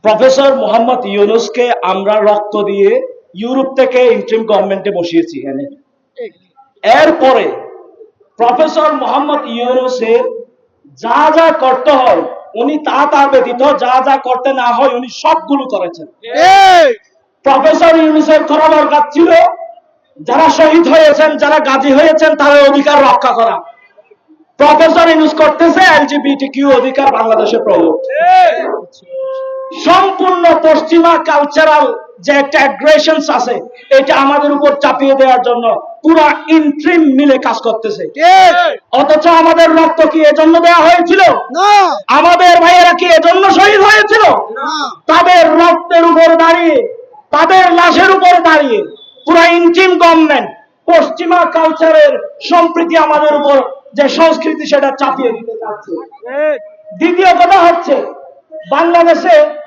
Professor Mohammad ইউনূসকে আমরা রক্ত দিয়ে ইউরোপ থেকে ইন্টারিম গভর্নমেন্টে বসিয়েছি এখানে। এরপরে প্রফেসর মোহাম্মদ ইউনূসের যা যা করতে হয় উনি তা ব্যতীত যা যা করতে না হয় উনি সবগুলো করেছেন। প্রফেসর ইউনূসের করা দরকার ছিল যারা শহীদ হয়েছেন, যারা গাজী হয়েছেন তাদের অধিকার রক্ষা করা। প্রফেসর ইউনূস করতেছে এলজিবিটিকিউ অধিকার বাংলাদেশে প্রয়োগ। সম্পূর্ণ পশ্চিমা কালচারাল যে একটা অ্যাগ্রেশনস আছে এটা আমাদের উপর চাপিয়ে দেওয়ার জন্য পুরা ইন্ট্রিম মিলে কাজ করতেছে। অথচ আমাদের রক্ত কি এজন্য দেওয়া হয়েছিল? আমাদের ভাইয়েরা কি এজন্য শহীদ হয়েছিল? তাদের রক্তের উপর দাঁড়িয়ে, তাদের লাশের উপর দাঁড়িয়ে পুরা ইন্ট্রিম গভর্নমেন্ট পশ্চিমা কালচারের সম্প্রীতি আমাদের উপর যে সংস্কৃতি সেটা চাপিয়ে দিতে চাচ্ছে। দ্বিতীয় কথা হচ্ছে বাংলাদেশে